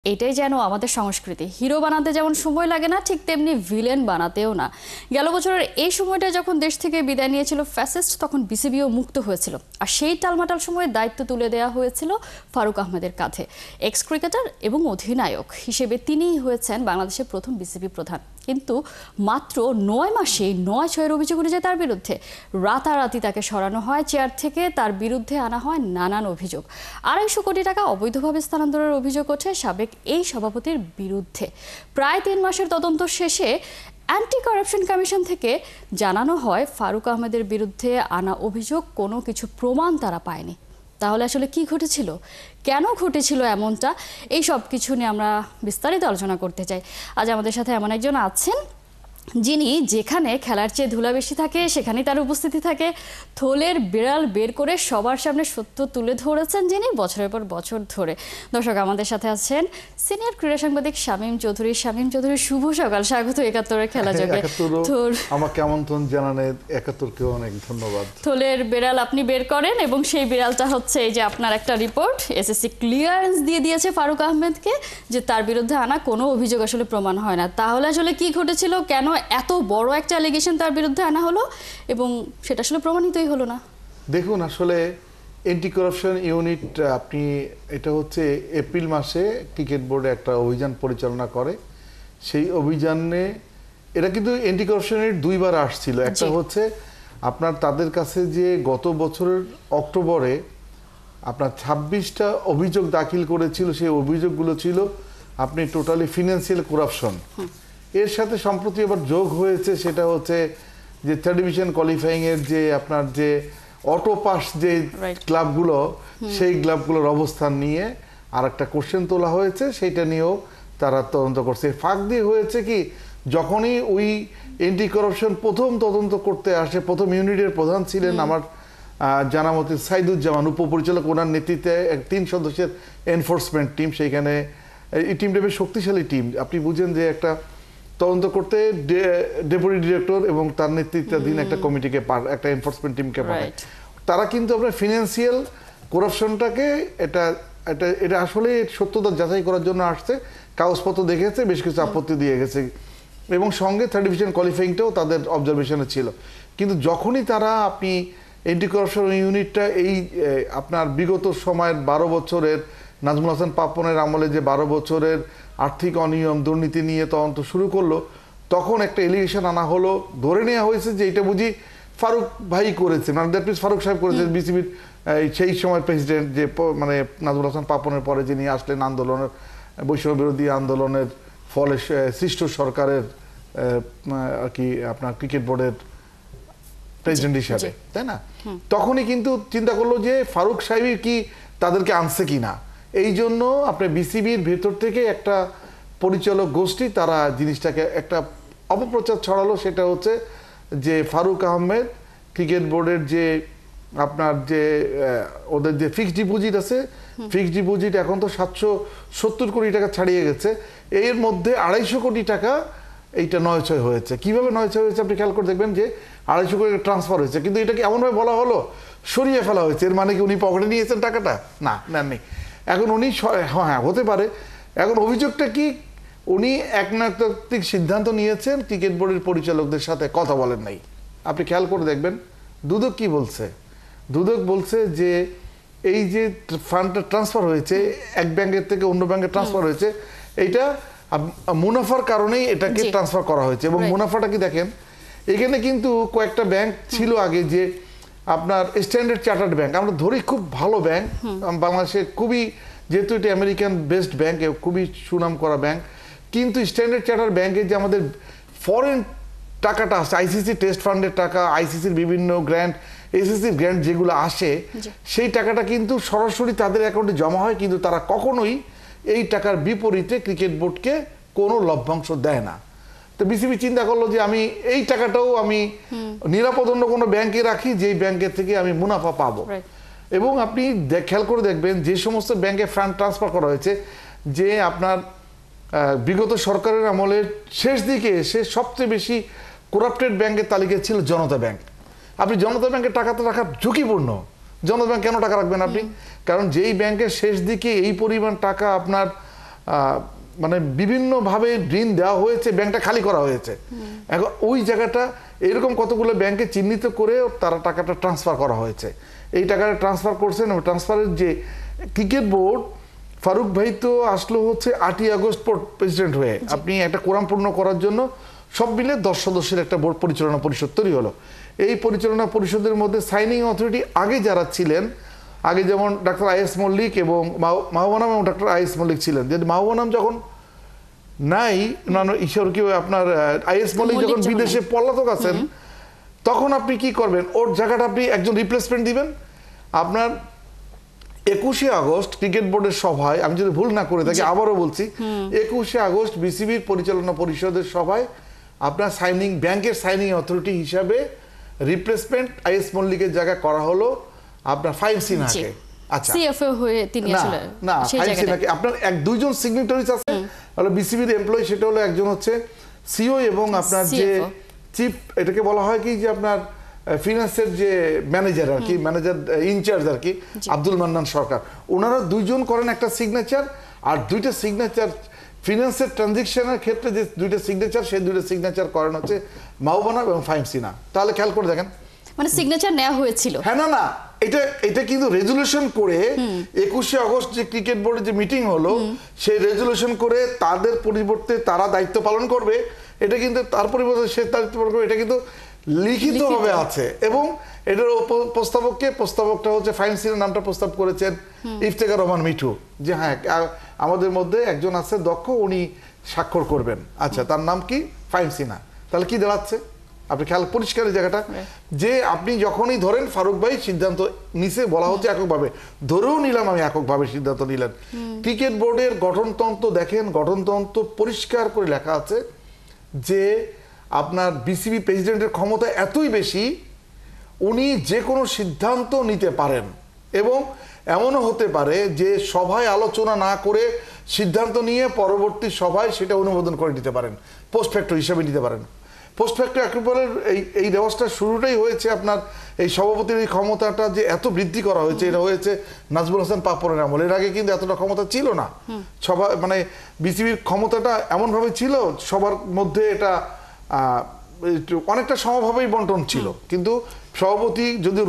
এটাই যেন আমাদের সংস্কৃতি। হিরো বানাতে যেমন সময় লাগে না, ঠিক তেমনি ভিলেন বানাতেও না। গেল বছরের এই সময়টা যখন দেশ থেকে বিদায় নিয়েছিল ফ্যাসিস্ট, তখন বিসিবিও মুক্ত হয়েছিল। আর সেই টালমাটাল সময়ে দায়িত্ব তুলে দেওয়া হয়েছিল ফারুক আহমেদের কাঁধে। এক্স ক্রিকেটার এবং অধিনায়ক হিসেবে তিনিই হয়েছেন বাংলাদেশের প্রথম বিসিবি প্রধান। কিন্তু মাত্র 9 মাসে 9-6 অভিযোগ উঠে যায় তার বিরুদ্ধে। রাতারাতি তাকে সরানো হয় চেয়ার থেকে, তার বিরুদ্ধে আনা হয় নানান অভিযোগ। 250 কোটি টাকা অবৈধভাবে স্থানান্তরের অভিযোগ ওঠে সাবেক এই সভাপতির বিরুদ্ধে। প্রায় 3 মাসের তদন্ত শেষে অ্যান্টি কারাপশন কমিশন থেকে জানানো হয় ফারুক আহমেদের বিরুদ্ধে আনা অভিযোগ কোনো কিছু প্রমাণ তারা পায়নি। তাহলে আসলে কি ঘটেছিল, কেন ঘটেছিল এমনটা, এই সব কিছু নিয়ে আমরা বিস্তারিত আলোচনা করতে চাই। আজ আমাদের সাথে এমন একজন আছেন যিনি যেখানে খেলার চেয়ে ধুলা বেশি থাকে সেখানেই তার উপস্থিতি থাকে। থলের বিড়াল বের করে সবার সামনে সত্য তুলে ধরেছেন যিনি বছরের পর বছর ধরে। দর্শক, আমাদের সাথে আছেন সিনিয়র ক্রীড়া সাংবাদিক শামীম চৌধুরী। শামীম চৌধুরী, শুভ সকাল, স্বাগত ৭১-এর খেলা জগে। আমাকে আমন্ত্রণ জানানোর ৭১-কে অনেক ধন্যবাদ। থলের বিড়াল আপনি বের করেন এবং সেই বিড়ালটা হচ্ছে এই যে আপনার একটা রিপোর্ট। এসএসসি ক্লিয়ারেন্স দিয়ে দিয়েছে ফারুক আহমেদকে যে তার বিরুদ্ধে আনা কোনো অভিযোগ আসলে প্রমাণ হয় না। তাহলে আসলে কি ঘটেছিল, কেন এত বড় একটা অ্যালিগেশন তার বিরুদ্ধে আনা হলো এবং সেটা আসলে প্রমাণিতই হলো না? দেখুন, আসলে অ্যান্টি কারাপশন ইউনিট, আপনি এটা হচ্ছে এপ্রিল মাসে ক্রিকেট বোর্ডে একটা অভিযান পরিচালনা করে। সেই অভিযানে এটা কিন্তু অ্যান্টি কারাপশনের 2 বার আসছিল। একটা হচ্ছে আপনার তাদের কাছে যে গত বছরের অক্টোবরে আপনার 26টা অভিযোগ দাখিল করেছিল, সেই অভিযোগগুলো ছিল আপনি টোটালি ফিনান্সিয়াল করাপশন। এর সাথে সম্প্রতি আবার যোগ হয়েছে সেটা হচ্ছে যে টেলিভিশন কোয়ালিফাইং এর যে আপনার যে অটো পাস যে ক্লাবগুলো, সেই ক্লাবগুলোর অবস্থান নিয়ে আর একটা কোশ্চেন তোলা হয়েছে, সেইটা নিয়েও তারা তদন্ত করছে। ফাঁক দিয়ে হয়েছে কি, যখনই ওই অ্যান্টি কারাপশন প্রথম তদন্ত করতে আসে, প্রথম ইউনিটের প্রধান ছিলেন আমার জানা মতে সাইদুজ্জামান উপপরিচালক, ওনার নেতৃত্বে 3 সদস্যের এনফোর্সমেন্ট টিম। সেইখানে এই টিমটা বেশ শক্তিশালী টিম। আপনি বুঝেন যে একটা তদন্ত করতে ডেপুটি ডিরেক্টর এবং তার নেতৃত্বাধীন একটা কমিটিকে একটা এনফোর্সমেন্ট টিমকে পাঠায়। তারা কিন্তু আপনার ফিনান্সিয়াল করাপশনটাকে এটা এটা এটা আসলে সত্যতা যাচাই করার জন্য আসছে, কাগজপত্র দেখেছে, বেশ কিছু আপত্তি দিয়ে গেছে এবং সঙ্গে টেলিভিশন কোয়ালিফাইংটাও তাদের অবজারভেশনে ছিল। কিন্তু যখনই তারা আপনি অ্যান্টি কারাপশন ইউনিটটা এই আপনার বিগত সময়ের 12 বছরের নাজমুল হাসান পাপনের আমলে যে 12 বছরের আর্থিক অনিয়ম দুর্নীতি নিয়ে তদন্ত শুরু করলো, তখন একটা এলিগেশন আনা হলো, ধরে নেওয়া হয়েছে যে এটা বুঝি ফারুক ভাই করেছে, মানে দ্যাট মিনস ফারুক সাহেব করেছে। বিসিবির সেই সময় প্রেসিডেন্ট যে মানে নাজমুল হাসান পাপনের পরে যিনি আসলেন আন্দোলনের, বৈষম্য বিরোধী আন্দোলনের ফলে সৃষ্ট সরকারের আর কি আপনার ক্রিকেট বোর্ডের প্রেসিডেন্ট হিসাবে, তাই না? তখনই কিন্তু চিন্তা করলো যে ফারুক সাহেবই কি তাদেরকে আনছে কি না। এই জন্য আপনার বিসিবির ভেতর থেকে একটা পরিচালক গোষ্ঠী তারা জিনিসটাকে একটা অপপ্রচার ছড়ালো। সেটা হচ্ছে যে ফারুক আহমেদ ক্রিকেট বোর্ডের যে আপনার যে ওদের যে ফিক্সড ডিপোজিট আছে, ফিক্সড ডিপোজিট এখন তো 770 কোটি টাকা ছাড়িয়ে গেছে। এর মধ্যে 250 কোটি টাকা এইটা 9-6 হয়েছে। কিভাবে 9-6 হয়েছে আপনি খেয়াল করে দেখবেন যে 250 কোটি ট্রান্সফার হয়েছে, কিন্তু এটাকে এমনভাবে বলা হলো সরিয়ে ফেলা হয়েছে। এর মানে কি উনি পকেটে নিয়েছেন টাকাটা? না, নেননি। এখন উনি হ্যাঁ হতে পারে। এখন অভিযোগটা কি, উনি একনায়কতান্ত্রিক সিদ্ধান্ত নিয়েছেন, ক্রিকেট বোর্ডের পরিচালকদের সাথে কথা বলেন নাই। আপনি খেয়াল করে দেখবেন দুদক কি বলছে। দুদক বলছে যে এই যে ফান্ডটা ট্রান্সফার হয়েছে এক ব্যাংকের থেকে অন্য ব্যাংকে ট্রান্সফার হয়েছে, এইটা মুনাফার কারণেই এটাকে ট্রান্সফার করা হয়েছে। এবং মুনাফাটা কি দেখেন, এখানে কিন্তু কয়েকটা ব্যাংক ছিল আগে, যে আপনার স্ট্যান্ডার্ড চার্টার্ড ব্যাংক, আমরা ধরি খুব ভালো ব্যাংক বাংলাদেশে, খুবই যেহেতু এটা আমেরিকান বেসড ব্যাংক, খুবই সুনাম করা ব্যাংক। কিন্তু স্ট্যান্ডার্ড চার্টার্ড ব্যাংকে যে আমাদের ফরেন টাকাটা আসে, আইসিসি টেস্ট ফান্ডের টাকা, আইসিসির বিভিন্ন গ্র্যান্ট, এসএসসির গ্র্যান্ট যেগুলো আসে, সেই টাকাটা কিন্তু সরাসরি তাদের অ্যাকাউন্টে জমা হয়, কিন্তু তারা কখনোই এই টাকার বিপরীতে ক্রিকেট বোর্ডকে কোনো লভ্যাংশ দেয় না। তো বিসিবি চিন্তা করলো যে আমি এই টাকাটাও আমি নিরাপদ অন্য কোনো ব্যাংকে রাখি, যেই ব্যাংকের থেকে আমি মুনাফা পাবো। এবং আপনি খেয়াল করে দেখবেন যে সমস্ত ব্যাংকে ফান্ড ট্রান্সফার করা হয়েছে, যে আপনার বিগত সরকারের আমলের শেষ দিকে এসে সবচেয়ে বেশি করাপ্টেড ব্যাংকের তালিকায় ছিল জনতা ব্যাংক। আপনি জনতা ব্যাংকের টাকা তো রাখা ঝুঁকিপূর্ণ। জনতা ব্যাংক কেন টাকা রাখবেন আপনি? কারণ যেই ব্যাংকের শেষ দিকে এই পরিমাণ টাকা আপনার মানে বিভিন্নভাবে ঋণ দেওয়া হয়েছে, ব্যাংকটা খালি করা হয়েছে। এখন ওই জায়গাটা এরকম কতগুলো ব্যাংকে চিহ্নিত করে তারা টাকাটা ট্রান্সফার করা হয়েছে। এই টাকাটা ট্রান্সফার করছেন এবং ট্রান্সফারের যে ক্রিকেট বোর্ড, ফারুক ভাই তো আসলো হচ্ছে 8ই আগস্ট প্রেসিডেন্ট হয়ে। আপনি একটা কোরাম পূর্ণ করার জন্য সব মিলে 10 সদস্যের একটা বোর্ড পরিচালনা পরিষদ তৈরি হলো। এই পরিচালনা পরিষদের মধ্যে সাইনিং অথরিটি আগে যারা ছিলেন, আগে যেমন ডাক্তার আইএস মল্লিক এবং মাহবুব এবং ডাক্তার আইএস মল্লিক ছিলেন, যে মাহবুব যখন নাই, ঈশ্বর কি আপনার আইএস মল্লিক যখন বিদেশে পলাতক আছেন, তখন আপনি কি করবেন, ওর জায়গাটা আপনি একজন রিপ্লেসমেন্ট দিবেন। আপনার 21শে আগস্ট ক্রিকেট বোর্ডের সভায়, আমি যদি ভুল না করে থাকি আবারও বলছি, 21শে আগস্ট বিসিবির পরিচালনা পরিষদের সভায় আপনার সাইনিং ব্যাংকের সাইনিং অথরিটি হিসাবে রিপ্লেসমেন্ট আইএস মল্লিকের জায়গা করা হলো আপনার ফাইম সিনহাকে। আচ্ছা, সিএফও হয়ে তিনি আসলে না সেই ফাইম জায়গাটা সিনহাকে আপনার দুইজন সিগনেটরিজ আছে হলো বিসিবির এমপ্লয়ি, সেটা হলো একজন হচ্ছে সিও এবং আপনার যে চিফ, এটাকে বলা হয় কি যে আপনার ফিনান্সের যে ম্যানেজার আর কি, ম্যানেজার ইনচার্জ আর কি, আব্দুল মান্নান সরকার। ওনারা দুইজন করেন একটা সিগনেচার, আর দুইটা সিগনেচার ফিনান্সের ট্রানজেকশনের ক্ষেত্রে যে দুইটা সিগনেচার, সেই দুইটা সিগনেচার করেন হচ্ছে মাহবুব এবং ফাহিম সিনহা। তাহলে খেয়াল করে দেখেন, মানে সিগনেচার নেওয়া হয়েছিল। হ্যাঁ, না এটা কিন্তু রেজুলেশন করে 21শে আগস্ট যে ক্রিকেট বোর্ডের যে মিটিং হলো, সেই রেজুলেশন করে তাদের পরিবর্তে তারা দায়িত্ব পালন করবে, এটা কিন্তু তার পরিবর্তে সে দায়িত্ব পালন করবে, এটা কিন্তু লিখিতভাবে আছে। এবং এটার প্রস্তাবকটা হচ্ছে ফাহিম সিনহার নামটা প্রস্তাব করেছেন ইফতেখার রহমান মিঠু, যে হ্যাঁ আমাদের মধ্যে একজন আছে দক্ষ, উনি স্বাক্ষর করবেন। আচ্ছা, তার নাম কি? ফাহিম সিনহা। তাহলে কি দাঁড়াচ্ছে আপনি খেয়াল পরিষ্কারের জায়গাটা, যে আপনি যখনই ধরেন ফারুক ভাই সিদ্ধান্ত নিচে বলা হচ্ছে এককভাবে, ধরেও নিলাম আমি এককভাবে সিদ্ধান্ত নিলেন। ক্রিকেট বোর্ডের গঠনতন্ত্র দেখেন, গঠনতন্ত্র পরিষ্কার করে লেখা আছে যে আপনার বিসিবি প্রেসিডেন্টের ক্ষমতা এতই বেশি, উনি যে কোনো সিদ্ধান্ত নিতে পারেন এবং এমনও হতে পারে যে সভায় আলোচনা না করে সিদ্ধান্ত নিয়ে পরবর্তী সভায় সেটা অনুমোদন করে নিতে পারেন, পোস্ট ফ্যাক্টর হিসাবে নিতে পারেন। পোস্ট ফ্যাক্টর অ্যাপ্রুভালের এই ব্যবস্থার শুরুটাই হয়েছে আপনার এই সভাপতির এই ক্ষমতাটা যে এত বৃদ্ধি করা হয়েছে, এটা হয়েছে নাজমুল হাসান পাপনের আমল। এর আগে কিন্তু এতটা ক্ষমতা ছিল না। সভা মানে বিসিবির ক্ষমতাটা এমনভাবে ছিল, সবার মধ্যে এটা অনেকটা সমভাবেই বন্টন ছিল, কিন্তু সভাপতি যদি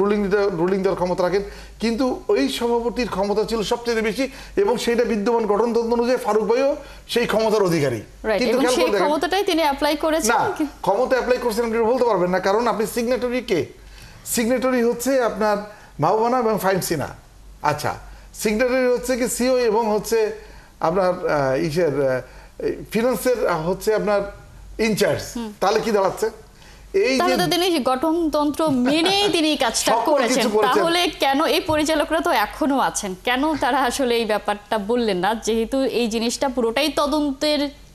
রুলিং দেওয়ার ক্ষমতা রাখেন, কিন্তু ওই সভাপতির ক্ষমতা ছিল সবচেয়ে বেশি, এবং সেটা বিদ্যমান গঠনতন্ত্র অনুযায়ী ফারুক ভাইও সেই ক্ষমতার অধিকারী। কিন্তু সেই ক্ষমতাটাই তিনি অ্যাপ্লাই করেছেন না, ক্ষমতা অ্যাপ্লাই করেছেন আপনি বলতে পারবেন না, কারণ আপনি সিগনেটরি কে? সিগনেটরি হচ্ছে আপনার মাহবুব এবং ফাহিম সিনহা। আচ্ছা, সিগনেটরি হচ্ছে কি সিও এবং হচ্ছে আপনার ফিনান্সের হচ্ছে আপনার ইনচার্জ। তাহলে কি দাঁড়াচ্ছে? এই যে তিনি গঠনতন্ত্র মেনেই তিনি কাজটা করেছেন, তাহলে কেন এই পরিচালকরা তো এখনো আছেন, কেন তারা আসলে এই ব্যাপারটা বললেন না? যেহেতু এই জিনিসটা পুরোটাই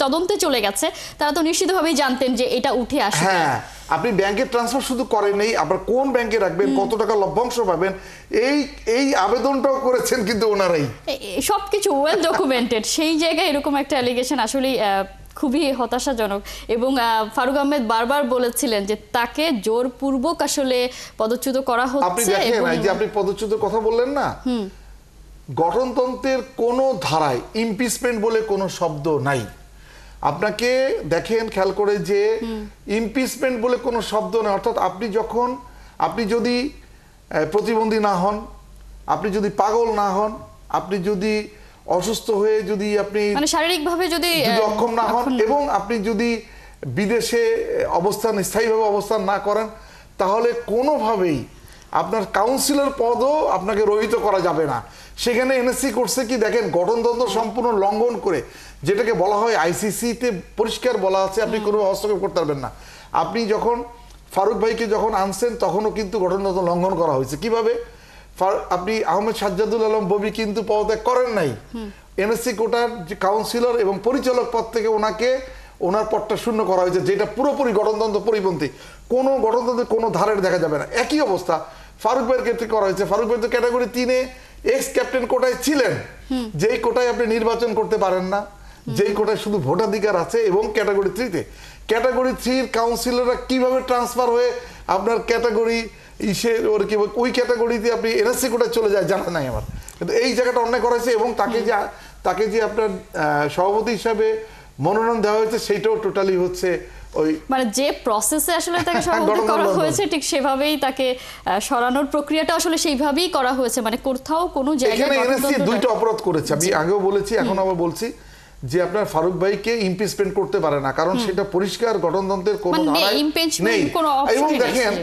তদন্তে চলে গেছে, তারা তো নিশ্চিতভাবেই জানতেন যে এটা উঠে আসবে। হ্যাঁ, আপনি ব্যাংকে ট্রান্সফার শুধু করেন নেই, আবার কোন ব্যাংকে রাখবেন, কত টাকা লভ্যাংশ পাবেন, এই আবেদনটাও করেছেন কিন্তু ওনারাই। সবকিছু ওয়েল ডকুমেন্টেড। সেই জায়গায় এরকম একটা অ্যালিগেশন আসলেই খুবই হতাশাজনক। এবং ফারুক আহমেদ বারবার বলেছিলেন যে তাকে জোরপূর্বক আসলে পদচ্যুত করা হচ্ছে। আপনি দেখেন, এই যে আপনি পদচ্যুতের কথা বললেন না, গঠনতন্ত্রের কোনো ধারায় ইমপিচমেন্ট বলে কোনো শব্দ নাই। আপনাকে দেখেন খেয়াল করে যে ইমপিচমেন্ট বলে কোনো শব্দ নেই। অর্থাৎ আপনি যদি প্রতিবন্ধী না হন, আপনি যদি পাগল না হন, আপনি যদি অসুস্থ হয়ে যদি আপনি শারীরিকভাবে যদি অক্ষম না হন, এবং আপনি যদি বিদেশে স্থায়ীভাবে অবস্থান না করেন, তাহলে কোনোভাবেই আপনার কাউন্সিলর পদও আপনাকে রহিত করা যাবে না। সেখানে এনএসসি করছে কি দেখেন, গঠনতন্ত্র সম্পূর্ণ লঙ্ঘন করে, যেটাকে বলা হয় আইসিসিতে পরিষ্কার বলা আছে আপনি কোনো হস্তক্ষেপ করতে পারবেন না। আপনি যখন ফারুক ভাইকে যখন আনছেন, তখনও কিন্তু গঠনতন্ত্র লঙ্ঘন করা হয়েছে। কিভাবে? আপনি আহমেদ সাজ্জাদুল আলম ববি কিন্তু পদত্যাগ করেন নাই। এনএসসি কোটার যে কাউন্সিলর এবং পরিচালক পদ থেকে ওনার পদটা শূন্য করা হয়েছে, যেটা পুরোপুরি গঠনতন্ত্র পরিপন্থী। কোনো গঠনতন্ত্রের কোনো ধারের দেখা যাবে না। একই অবস্থা ফারুক ভাইয়ের ক্ষেত্রে করা হয়েছে। ফারুক ভাই তো ক্যাটাগরি 3-এ এক্স ক্যাপ্টেন কোটায় ছিলেন, যেই কোটায় আপনি নির্বাচন করতে পারেন না, যেই কোটায় শুধু ভোটাধিকার আছে, এবং ক্যাটাগরি 3-তে ক্যাটাগরি 3-র কাউন্সিলররা কিভাবে ট্রান্সফার হয়ে আপনার ক্যাটাগরি ওই ক্যাটাগরিতে আপনি এনএসসি কোটায় চলে যায় জানা নাই আমার। কিন্তু এই জায়গাটা অন্যায় করা হয়েছে, এবং তাকে যে আপনার সভাপতি হিসাবে মনোনয়ন দেওয়া হয়েছে সেইটাও টোটালি হচ্ছে ওই মানে যে প্রসেসে আসলে তাকে সভাপতি করা হয়েছে ঠিক সেভাবেই তাকে সরানোর প্রক্রিয়াটা আসলে সেইভাবেই করা হয়েছে, মানে কোথাও কোনো জায়গায় এখানে এনএসসি দুইটা অপরাধ করেছে, আমি আগেও বলেছি এখন আবার বলছি যে আপনার ফারুক ভাইকে ইমপিচমেন্ট করতে পারে না, কারণ সেটা পরিষ্কার গঠনতন্ত্রের কোনো ধারায় নেই। এবং দেখেন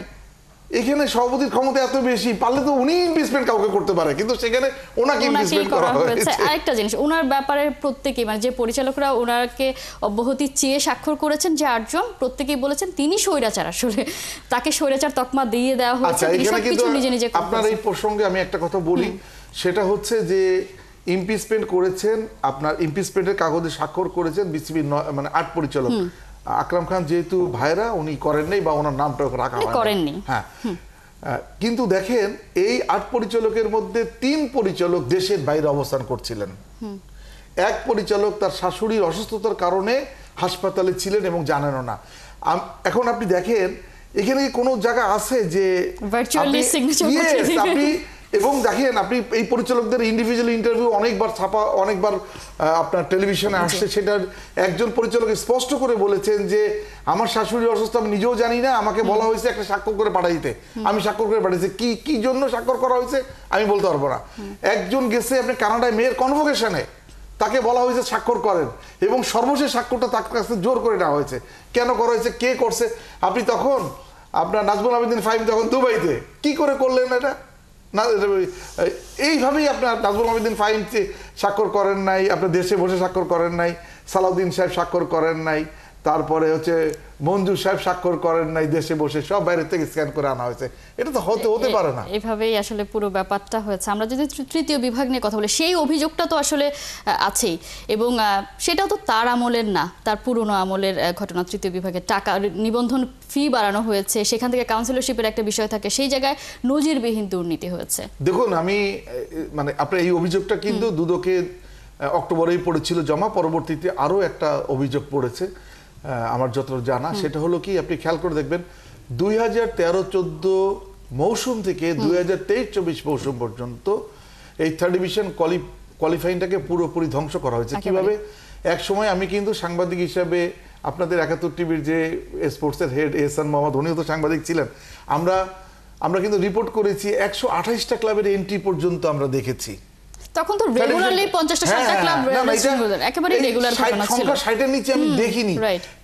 এখানে সভাপতির ক্ষমতা এত বেশি, পারলে তো উনি ইমপিচমেন্ট কাউকে করতে পারে, কিন্তু সেখানে ওনাকে ইমপিচমেন্ট করা হয়েছে। আরেকটা জিনিস, ওনার ব্যাপারে প্রত্যেকেই মানে যে পরিচালকরা ওনাকে অব্যাহতি চেয়ে স্বাক্ষর করেছেন যে 8 জন, প্রত্যেকেই বলেছেন তিনি স্বৈরাচার, আসলে তাকে স্বৈরাচার তকমা দিয়ে দেওয়া হয়েছে। আচ্ছা, এখানে কিন্তু আপনার এই প্রসঙ্গে আমি একটা কথা বলি, সেটা হচ্ছে যে ইমপিচমেন্ট করেছেন, আপনার ইমপিচমেন্টের কাগজে স্বাক্ষর করেছেন বিসিবির মানে 8 পরিচালক। আকরাম খান যেহেতু ভাইরা উনি করেন নাই বা ওনার নামটা রাখা হয়নি, হ্যাঁ। কিন্তু দেখেন এই 8 পরিচালকের মধ্যে 3 পরিচালক দেশের বাইরে অবস্থান করছিলেন, 1 পরিচালক তার শাশুড়ির অসুস্থতার কারণে হাসপাতালে ছিলেন এবং জানেনও না। এখন আপনি দেখেন এখানে কোনো জায়গা আছে যে আপনি এবং দেখেন আপনি এই পরিচালকদের ইন্ডিভিজুয়াল ইন্টারভিউ অনেকবার ছাপা, অনেকবার আপনার টেলিভিশনে আসছে, সেটার একজন পরিচালক স্পষ্ট করে বলেছেন যে আমার শাশুড়ি অসুস্থ, আমি নিজেও জানি না, আমাকে বলা হয়েছে একটা স্বাক্ষর করে পাঠাইতে, আমি স্বাক্ষর করে পাঠিয়েছি, কি জন্য স্বাক্ষর করা হয়েছে আমি বলতে পারবো না। একজন গেছে আপনি কানাডায় মেয়ের কনভোকেশনে, তাকে বলা হয়েছে স্বাক্ষর করেন এবং সর্বশেষ স্বাক্ষরটা তার কাছে জোর করে নেওয়া হয়েছে। কেন করা হয়েছে, কে করছে? আপনি তখন আপনার নাজমুল আবেদিন ফাহিম তখন দুবাইতে, কি করে করলেন এটা? না, এইভাবেই আপনার নাজমুল আবেদিন ফাহিম স্বাক্ষর করেন নাই, আপনার দেশে বসে স্বাক্ষর করেন নাই, সালাউদ্দিন সাহেব স্বাক্ষর করেন নাই, তারপরে হচ্ছে মঞ্জুর সাহেব স্বাক্ষর করেন নাই, দেশে বসে সব বাইরে থেকে স্ক্যান করে আনা হয়েছে। এটা তো হতে পারে না। এভাবেই আসলে পুরো ব্যাপারটা হয়েছে। আমরা যদি তৃতীয় বিভাগ নিয়ে কথা বলি, সেই অভিযোগটা তো আসলে আছেই, এবং সেটাও তো তার আমলের না, তার পুরনো আমলের ঘটনা। তৃতীয় বিভাগের টাকা নিবন্ধন ফি বাড়ানো হয়েছে, সেখান থেকে কাউন্সিলরশিপের একটা বিষয় থাকে, সেই জায়গায় নজিরবিহীন দুর্নীতি হয়েছে। দেখুন, আমি মানে আপনার এই অভিযোগটা কিন্তু দুদকে অক্টোবরেই পড়েছিল জমা, পরবর্তীতে আরো একটা অভিযোগ পড়েছে আমার যতটা জানা, সেটা হলো কি আপনি খেয়াল করে দেখবেন 2013-14 মৌসুম থেকে 2023-24 মৌসুম পর্যন্ত এই থার্ড ডিভিশন কোয়ালিফাইংটাকে পুরোপুরি ধ্বংস করা হয়েছে। কিভাবে? এক সময় আমি কিন্তু সাংবাদিক হিসাবে আপনাদের 71 টিভির যে স্পোর্টসের হেড এহসান মোহাম্মদ, উনিও তো সাংবাদিক ছিলেন, আমরা কিন্তু রিপোর্ট করেছি 128টা ক্লাবের এন্ট্রি পর্যন্ত আমরা দেখেছি। তখন তো রেগুলারলি 50টা 60টা ক্লাব একেবারে রেগুলার ঘটনা ছিল, সংখ্যা 60 এর নিচে আমি দেখিনি।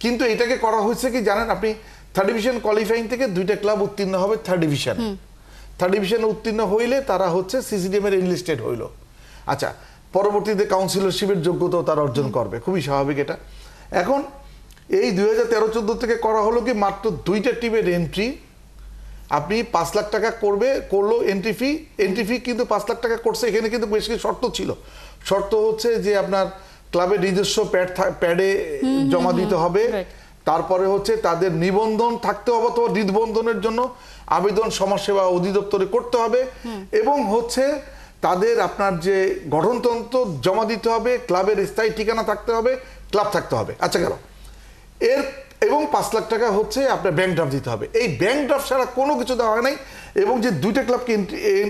কিন্তু এটাকে করা হয়েছে কি জানেন আপনি, থার্ড ডিভিশন কোয়ালিফাইং থেকে 2টা ক্লাব উত্তীর্ণ হবে থার্ড ডিভিশন, থার্ড ডিভিশনে উত্তীর্ণ হইলে তারা হচ্ছে সিসিডিএম এর এনলিস্টেড হইল। আচ্ছা, পরবর্তীতে কাউন্সিলরশিপের যোগ্যতাও তারা অর্জন করবে, খুবই স্বাভাবিক এটা। এখন এই 2013-14 থেকে করা হলো কি মাত্র 2টা টিমের এন্ট্রি, আপনি 5 লাখ টাকা করলো এন্ট্রি ফি কিন্তু 5 লাখ টাকা করছে। এখানে কিন্তু বেশ কিছু শর্ত ছিল। শর্ত হচ্ছে যে আপনার ক্লাবের নিজস্ব প্যাডে জমা দিতে হবে, তারপরে হচ্ছে তাদের নিবন্ধন থাকতে হবে অথবা নিবন্ধনের জন্য আবেদন সমাজসেবা অধিদপ্তরে করতে হবে, এবং হচ্ছে তাদের আপনার যে গঠনতন্ত্র জমা দিতে হবে, ক্লাবের স্থায়ী ঠিকানা থাকতে হবে, ক্লাব থাকতে হবে। আচ্ছা, গেল এবং 5 লাখ টাকা হচ্ছে আপনার ব্যাংক ড্রাফট দিতে হবে। এই ব্যাংক ড্রাফট ছাড়া কোনো কিছু দেওয়া হয় নাই। এবং যে 2টা ক্লাবকে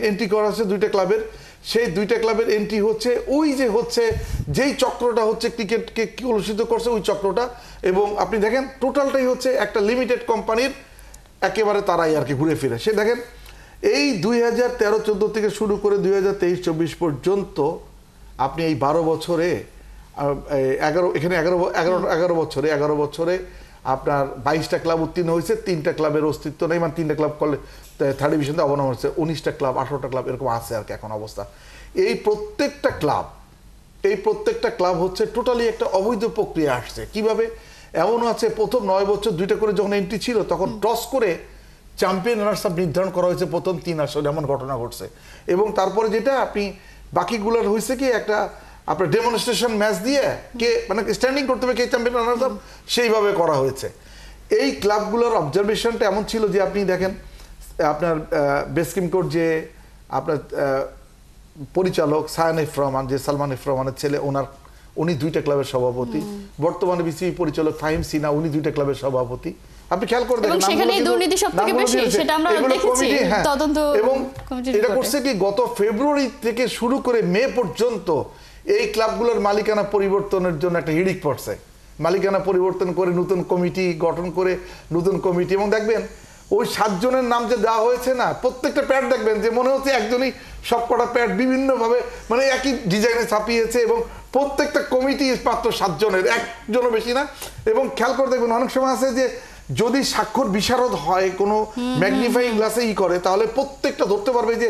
এন্ট্রি করা হচ্ছে 2টা ক্লাবের, সেই 2টা ক্লাবের এন্ট্রি হচ্ছে ওই যে হচ্ছে যেই চক্রটা হচ্ছে ক্রিকেটকে কলুষিত করছে ওই চক্রটা। এবং আপনি দেখেন টোটালটাই হচ্ছে একটা লিমিটেড কোম্পানির একেবারে তারাই আর কি ঘুরে ফিরে। সে দেখেন এই 2013-14 থেকে শুরু করে 2023-24 পর্যন্ত আপনি এই 12 বছরে 11 বছরে আপনার 22টা ক্লাব উত্তীর্ণ হয়েছে, 3টা ক্লাবের অস্তিত্ব নেই, মানে 3টা ক্লাব থার্ড ডিভিশনে অবনমন হচ্ছে, 19টা ক্লাব 18টা ক্লাব এরকম আছে আর কি এখন অবস্থা। এই প্রত্যেকটা ক্লাব হচ্ছে টোটালি একটা অবৈধ প্রক্রিয়া আসছে। কিভাবে? এমন আছে প্রথম 9 বছর 2টা করে যখন এন্ট্রি ছিল তখন টস করে চ্যাম্পিয়ন রানার্স আপ নির্ধারণ করা হয়েছে প্রথম 3 আসরে, এমন ঘটনা ঘটছে। এবং তারপরে যেটা আপনি বাকিগুলোর হয়েছে কি একটা আপনার ডেমনস্ট্রেশন ম্যাচ দিয়ে কে মানে স্ট্যান্ডিং করতে হবে কে চ্যাম্পিয়ন রানার্স আপ, সেইভাবে করা হয়েছে। এই ক্লাবগুলোর অবজারভেশনটা এমন ছিল যে আপনি দেখেন আপনার বেসকিম কোর্ট যে আপনার পরিচালক সায়ান এফ রহমান, যে সালমান এফ রহমানের ছেলে, উনি 2টা ক্লাবের সভাপতি। বর্তমানে বিসিবি পরিচালক ফাহিম সিনা, উনি 2টা ক্লাবের সভাপতি। আপনি খেয়াল করে দেখেন এবং এটা করছে কি গত ফেব্রুয়ারি থেকে শুরু করে মে পর্যন্ত এই ক্লাবগুলোর মালিকানা পরিবর্তনের জন্য একটা হিড়িক পড়ছে। মালিকানা পরিবর্তন করে নতুন কমিটি গঠন করে নতুন কমিটি, এবং দেখবেন ওই 7 জনের নাম যে দেওয়া হয়েছে না, প্রত্যেকটা প্যাড দেখবেন যে মনে হচ্ছে একজনই সবকটা প্যাড বিভিন্নভাবে মানে একই ডিজাইনে ছাপিয়েছে, এবং প্রত্যেকটা কমিটি মাত্র 7 জনের, একজনও বেশি না। এবং খেয়াল করে দেখবেন অনেক সময় আছে যে যদি স্বাক্ষর বিশারদ হয় কোনো ম্যাগনিফাইং গ্লাসে করে, তাহলে প্রত্যেকটা ধরতে পারবে যে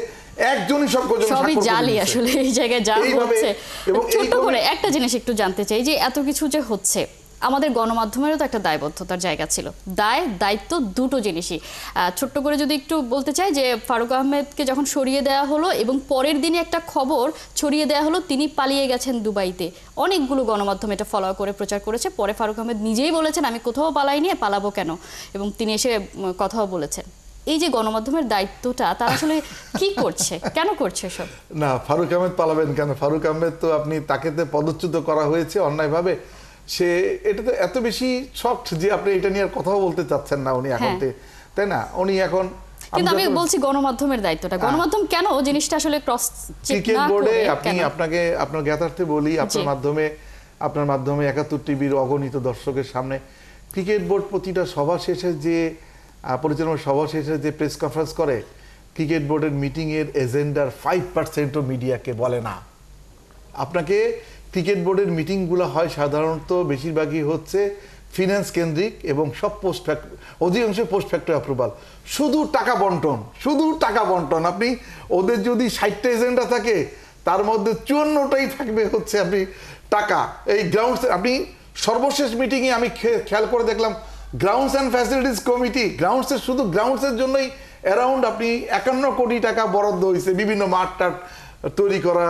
একজনই সবই জালি। আসলে এই জায়গায় যা হচ্ছে, এবং ছোট্ট করে একটা জিনিস একটু জানতে চাই যে এত কিছু যে হচ্ছে, আমাদের গণমাধ্যমেরও তো একটা দায়বদ্ধতার জায়গা ছিল। দায়িত্ব দুটো জিনিসই। ছোট্ট করে যদি একটু বলতে চাই যে ফারুক আহমেদকে যখন সরিয়ে দেওয়া হলো এবং পরের দিনে একটা খবর ছড়িয়ে দেওয়া হলো তিনি পালিয়ে গেছেন দুবাইতে, অনেকগুলো গণমাধ্যম এটা ফলো করে প্রচার করেছে। পরে ফারুক আহমেদ নিজেই বলেছেন আমি কোথাও পালাইনি, পালাবো কেন, এবং তিনি এসে কথাও বলেছেন। এই যে গণমাধ্যমের দায়িত্বটা তারা আসলে কি করছে, কেন করছে সব? না, ফারুক আহমেদ পালাবেন কেন? ফারুক আহমেদ তো আপনি তাকে পদচ্যুত করা হয়েছে অন্যায়ভাবে। সে এটা তো এত বেশি শক্ট যে আপনি এটা নিয়ে আর কথাও বলতে চাচ্ছেন না উনি এখন, তাই না? উনি এখন, কিন্তু আমি বলছি গণমাধ্যমের দায়িত্বটা, গণমাধ্যম কেন জিনিসটা আসলে ক্রস চেক ক্রিকেট না বোর্ডে করে? আপনাকে আপনার জ্ঞাতার্থে বলি, আপনার মাধ্যমে 71 টিভির অগণিত দর্শকের সামনে ক্রিকেট বোর্ড প্রতিটা সভা শেষে যে পরিচালনা সভা শেষে যে প্রেস কনফারেন্স করে, ক্রিকেট বোর্ডের মিটিং এর এজেন্ডার 5%ও মিডিয়াকে বলে না। আপনাকে ক্রিকেট বোর্ডের মিটিংগুলো হয় সাধারণত বেশিরভাগই হচ্ছে ফিনান্স কেন্দ্রিক এবং সব অধিকাংশ পোস্ট ফ্যাক্টরি অ্যাপ্রুভাল, শুধু টাকা বন্টন। আপনি ওদের যদি 60টা এজেন্ডা থাকে তার মধ্যে 54টাই থাকবে হচ্ছে আপনি টাকা। এই গ্রাউন্ডস, আপনি সর্বশেষ মিটিংয়ে আমি খেয়াল করে দেখলাম গ্রাউন্ডস অ্যান্ড ফ্যাসিলিটিস কমিটি, শুধু গ্রাউন্ডসের জন্যই অ্যারাউন্ড আপনি 51 কোটি টাকা বরাদ্দ হয়েছে বিভিন্ন মাঠ টাট তৈরি করা,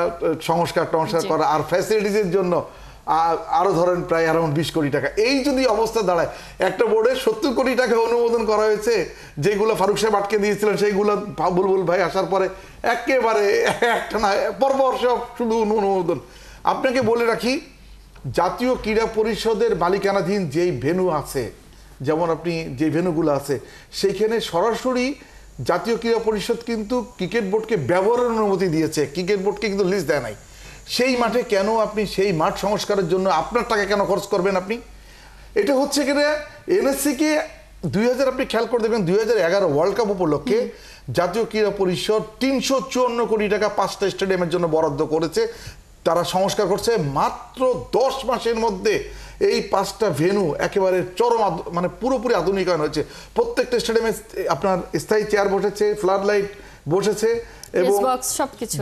সংস্কার করা, আর ফ্যাসিলিটিসের জন্য আরো ধরেন প্রায় অ্যারাউন্ড 20 কোটি টাকা। এই যদি অবস্থা দাঁড়ায়, একটা বোর্ডে 70 কোটি টাকা অনুমোদন করা হয়েছে, যেগুলো ফারুক সাহেব আটকে দিয়েছিলেন সেইগুলো বুলবুল ভাই আসার পরে একেবারে একটা না পরপর সব শুধু অনুমোদন। আপনাকে বলে রাখি, জাতীয় ক্রীড়া পরিষদের মালিকানাধীন যেই ভেন্যু আছে, যেমন আপনি যে ভেন্যুগুলো আছে সেইখানে সরাসরি জাতীয় ক্রীড়া পরিষদ কিন্তু ক্রিকেট বোর্ডকে ব্যবহারের অনুমতি দিয়েছে, ক্রিকেট বোর্ডকে কিন্তু লিস্ট দেয় নাই। সেই মাঠে কেন আপনি সেই মাঠ সংস্কারের জন্য আপনার টাকা কেন খরচ করবেন আপনি? এটা হচ্ছে কিনা এনএসসিকে 2000 আপনি খেয়াল করে দেখবেন 2011 ওয়ার্ল্ড কাপ উপলক্ষে জাতীয় ক্রীড়া পরিষদ 354 কোটি টাকা 5টা স্টেডিয়ামের জন্য বরাদ্দ করেছে। তারা সংস্কার করছে মাত্র 10 মাসের মধ্যে। এই 5টা ভেন্যু একেবারে চরম মানে পুরোপুরি আধুনিকায়ন হয়েছে। প্রত্যেকটা স্টেডিয়ামে আপনার স্থায়ী চেয়ার বসেছে, ফ্লাড লাইট বসেছে, এবং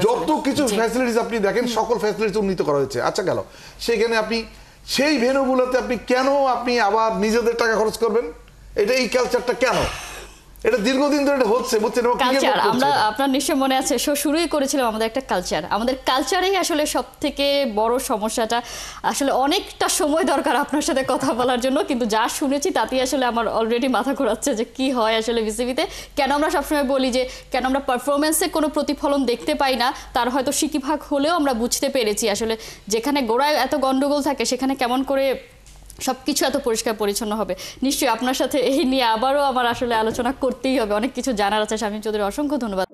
যত কিছু ফ্যাসিলিটিস আপনি দেখেন সকল ফ্যাসিলিটিস উন্নীত করা হয়েছে। আচ্ছা গেল, সেখানে আপনি সেই ভেন্যুগুলোতে আপনি কেন আবার নিজেদের টাকা খরচ করবেন? এই কালচারটা কেন? এটা দীর্ঘদিন ধরে এটা হচ্ছে, বুঝছেন? কালচার, আমরা আপনার নিশ্চয় মনে আছে শুরুই করেছিলাম আমাদের একটা কালচার। আমাদের কালচারেই আসলে সবথেকে বড় সমস্যাটা। আসলে অনেকটা সময় দরকার আপনার সাথে কথা বলার জন্য, কিন্তু যা শুনেছি তাতেই আসলে আমার অলরেডি মাথা ঘোরাচ্ছে যে কি হয় আসলে বিসিবিতে। কেন আমরা সবসময় বলি যে কেন আমরা পারফরমেন্সে কোনো প্রতিফলন দেখতে পাই না, তার হয়তো সিকিভাগ হলেও আমরা বুঝতে পেরেছি আসলে যেখানে গোড়ায় এত গন্ডগোল থাকে সেখানে কেমন করে সবকিছু এত পরিষ্কার পরিচ্ছন্ন হবে। নিশ্চয়ই আপনার সাথে এই নিয়ে আবারও আমার আসলে আলোচনা করতেই হবে, অনেক কিছু জানার আছে। শামীম চৌধুরী, অসংখ্য ধন্যবাদ।